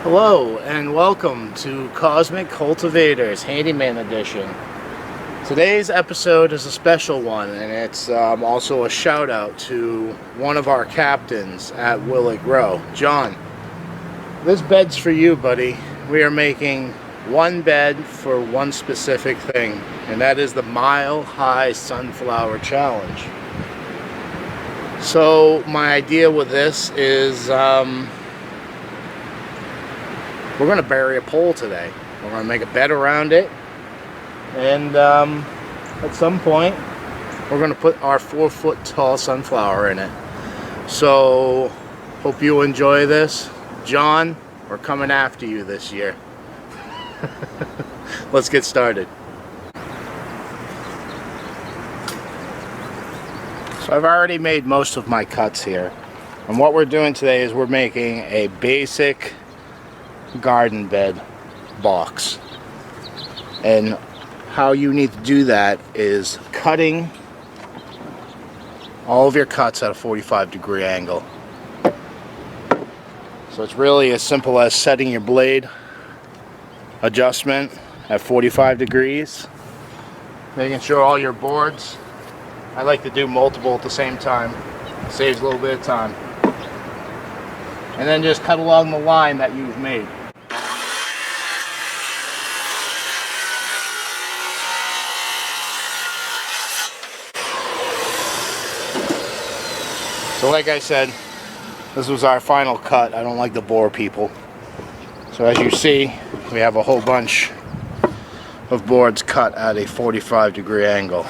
Hello and welcome to Cosmic Cultivators Handyman Edition. Today's episode is a special one, and it's also a shout out to one of our captains at WYATT Grow, John. This bed's for you, buddy. We are making one bed for one specific thing, and that is the Mile High Sunflower Challenge. So my idea with this is we're going to bury a pole today. We're going to make a bed around it, and at some point we're going to put our 4-foot tall sunflower in it. So hope you enjoy this. John, we're coming after you this year. Let's get started. So I've already made most of my cuts here, and what we're doing today is we're making a basic garden bed box. And how you need to do that is cutting all of your cuts at a 45-degree angle. So it's really as simple as setting your blade adjustment at 45 degrees, making sure all your boards, I like to do multiple at the same time, it saves a little bit of time, and then just cut along the line that you've made. So like I said, this was our final cut. I don't like to bore people. So as you see, we have a whole bunch of boards cut at a 45-degree angle,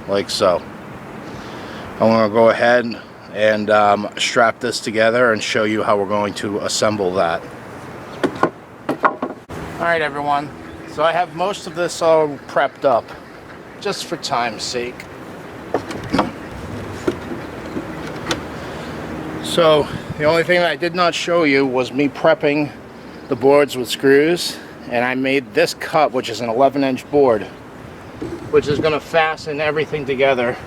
like so. I'm going to go ahead and strap this together and show you how we're going to assemble that. Alright everyone, so I have most of this all prepped up, just for time's sake. So the only thing that I did not show you was me prepping the boards with screws, and I made this cut, which is an 11-inch board, which is going to fasten everything together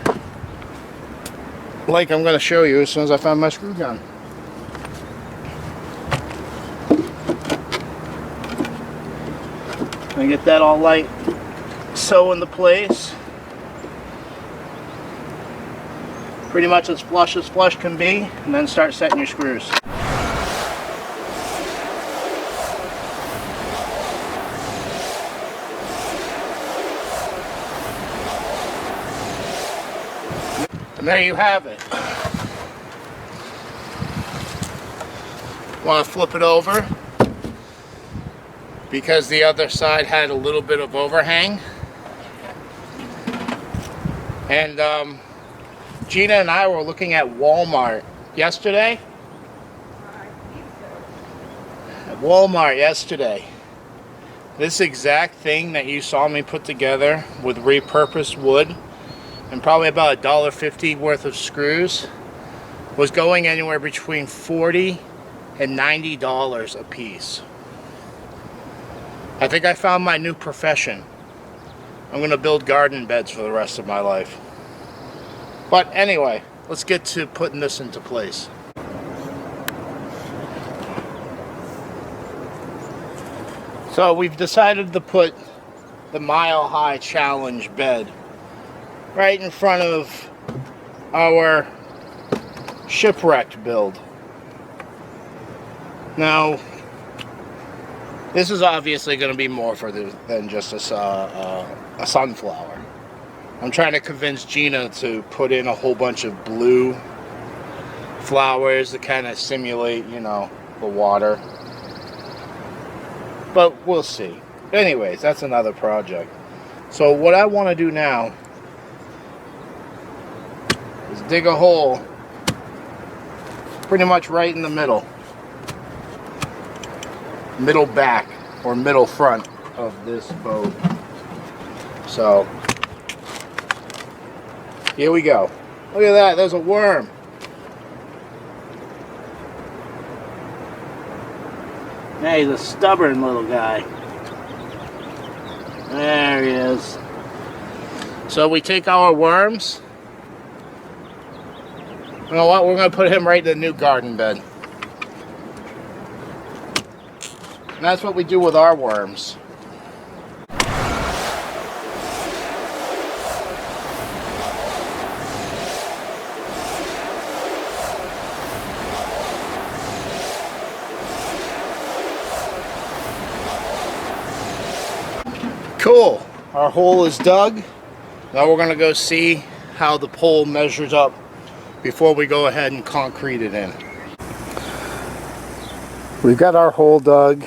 like I'm going to show you as soon as I find my screw gun. I get that all light sew into place. Pretty much as flush can be, and then start setting your screws. And there you have it. Want to flip it over because the other side had a little bit of overhang. And Gina and I were looking at Walmart yesterday. This exact thing that you saw me put together with repurposed wood and probably about $1.50 worth of screws was going anywhere between $40 and $90 a piece. I think I found my new profession. I'm going to build garden beds for the rest of my life. But anyway, let's get to putting this into place. So we've decided to put the Mile High Challenge bed right in front of our shipwrecked build. Now, this is obviously going to be more than just a sunflower. I'm trying to convince Gina to put in a whole bunch of blue flowers to kind of simulate, you know, the water. But we'll see. Anyways, that's another project. So what I want to do now is dig a hole pretty much right in the middle back or middle front of this boat. So here we go. Look at that, there's a worm. Yeah, he's a stubborn little guy. There he is. So we take our worms. You know what? We're going to put him right in the new garden bed. And that's what we do with our worms. Cool. Our hole is dug. Now we're going to go see how the pole measures up before we go ahead and concrete it in. We've got our hole dug.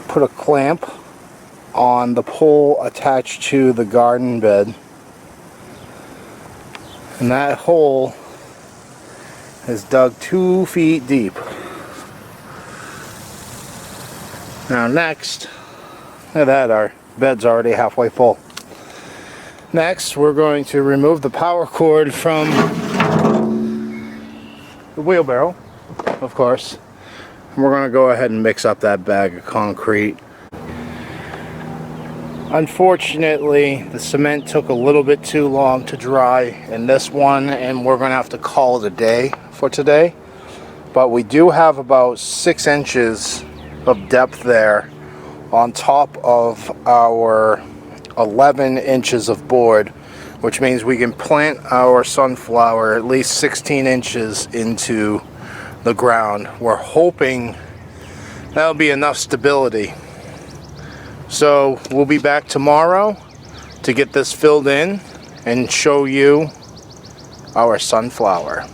Put a clamp on the pole attached to the garden bed. And that hole is dug 2 feet deep. Now next, look at that, our bed's already halfway full. Next, we're going to remove the power cord from the wheelbarrow, of course. And we're going to go ahead and mix up that bag of concrete. Unfortunately, the cement took a little bit too long to dry in this one, and we're going to have to call it a day for today. But we do have about 6 inches of depth there on top of our 11 inches of board, which means we can plant our sunflower at least 16 inches into the ground. We're hoping that'll be enough stability. So we'll be back tomorrow to get this filled in and show you our sunflower.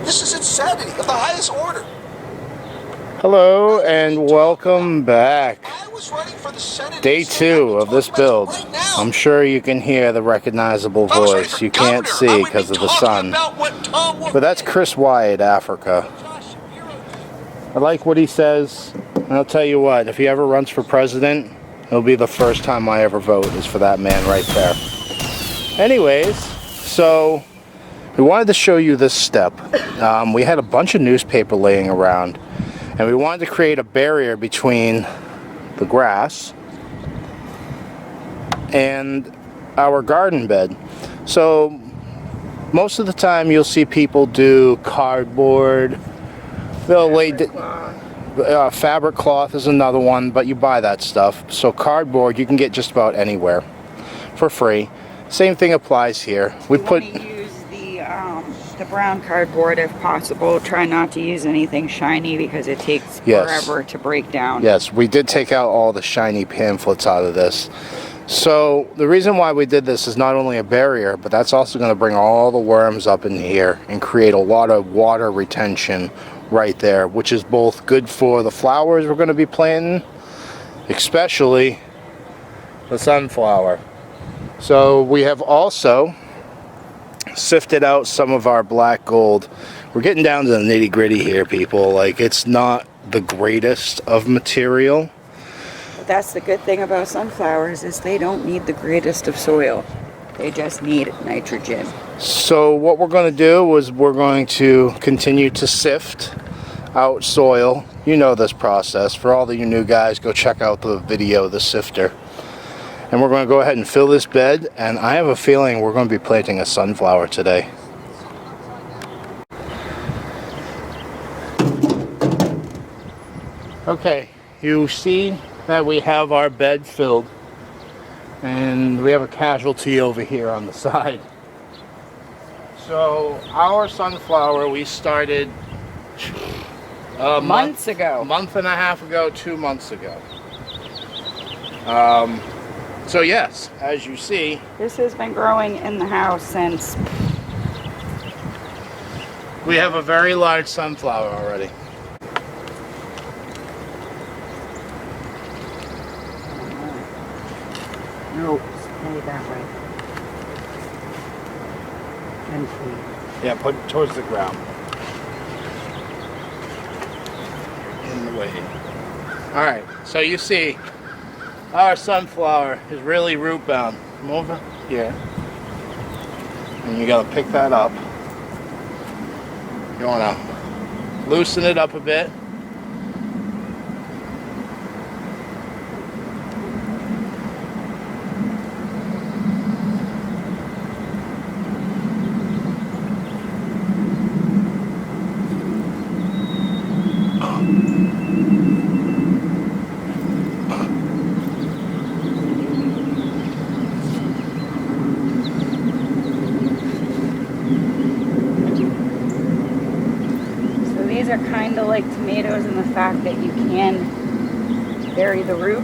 This is insanity of the highest order. Hello and welcome back. Day 2 of this build. I'm sure you can hear the recognizable voice. You can't see because of the sun. But that's Chris WYATT, Africa. I like what he says. And I'll tell you what, if he ever runs for president, it'll be the first time I ever vote is for that man right there. Anyways, so we wanted to show you this step. We had a bunch of newspaper laying around, and we wanted to create a barrier between the grass and our garden bed. So most of the time you'll see people do cardboard. They'll lay fabric cloth is another one, but you buy that stuff. So cardboard you can get just about anywhere for free. Same thing applies here. We put the brown cardboard if possible. Try not to use anything shiny because it takes forever to break down. Yes, we did take out all the shiny pamphlets out of this. So the reason why we did this is not only a barrier, but that's also going to bring all the worms up in here and create a lot of water retention right there, which is both good for the flowers we're going to be planting, especially the sunflower. So we have also sifted out some of our black gold. We're getting down to the nitty-gritty here, people. Like, it's not the greatest of material. But that's the good thing about sunflowers is they don't need the greatest of soil. They just need nitrogen. So what we're going to do is we're going to continue to sift out soil. You know this process. For all of you new guys, go check out the video, the sifter. And we're going to go ahead and fill this bed, and I have a feeling we're going to be planting a sunflower today. Okay, you see that we have our bed filled, and we have a casualty over here on the side. So our sunflower we started months ago. A month and a half ago, 2 months ago. So yes, as you see, this has been growing in the house since. We have a very large sunflower already. No, stay that way. Gently. Yeah, put it towards the ground. In the way. Alright, so you see, our sunflower is really root bound. Come over here. And you gotta pick that up. You wanna loosen it up a bit. kind of like tomatoes in the fact that you can bury the root.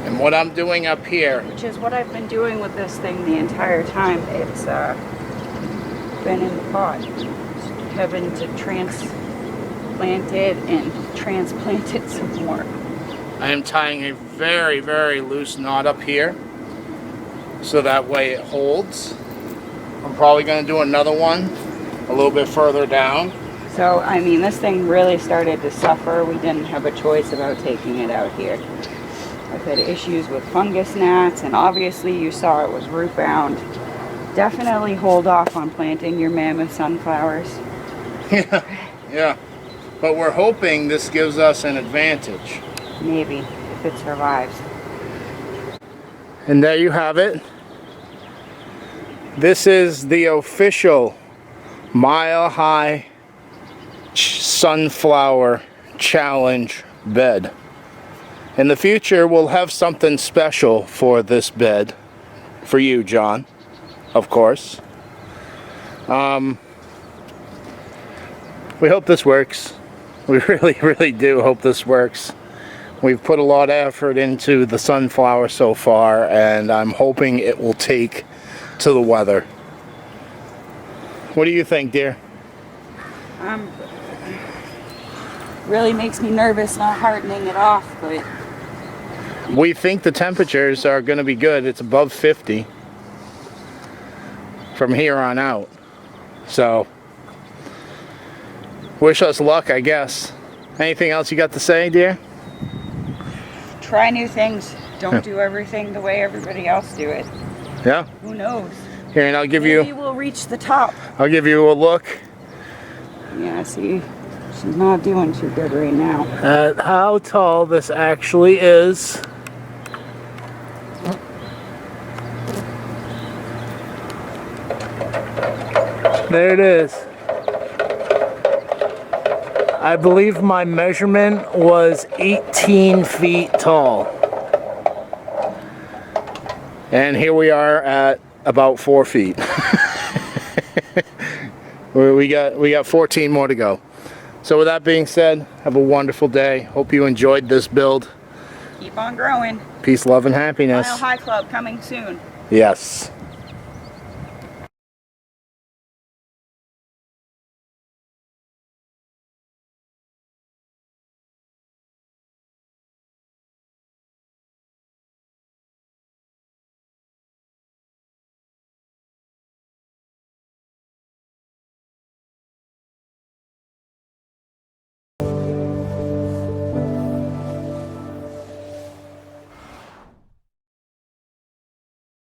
And what I'm doing up here, Which is what I've been doing with this thing the entire time. It's been in the pot. Having to transplant it and transplant it some more. I am tying a very, very loose knot up here, so that way it holds. I'm probably going to do another one a little bit further down. So, I mean, this thing really started to suffer. We didn't have a choice about taking it out here. I've had issues with fungus gnats, and obviously you saw it was root bound. Definitely hold off on planting your mammoth sunflowers. Yeah. But we're hoping this gives us an advantage. Maybe, if it survives. And there you have it. This is the official Mile High Sunflower Challenge bed. In the future, we'll have something special for this bed. For you, John, of course. We hope this works. We really, really do hope this works. We've put a lot of effort into the sunflower so far, and I'm hoping it will take to the weather. What do you think, dear? Really makes me nervous not hardening it off, but We think the temperatures are going to be good. It's above 50 from here on out. So, wish us luck, I guess. Anything else you got to say, dear? try new things. Don't do everything the way everybody else do it. Yeah? Who knows? Here, and I'll give Maybe you... we'll reach the top. I'll give you a look Yeah, see, she's not doing too good right now. at how tall this actually is. There it is. I believe my measurement was 18 feet tall. And here we are at about 4 feet. We got 14 more to go. So with that being said, have a wonderful day. Hope you enjoyed this build. Keep on growing. Peace, love, and happiness. Mile High Club coming soon. Yes.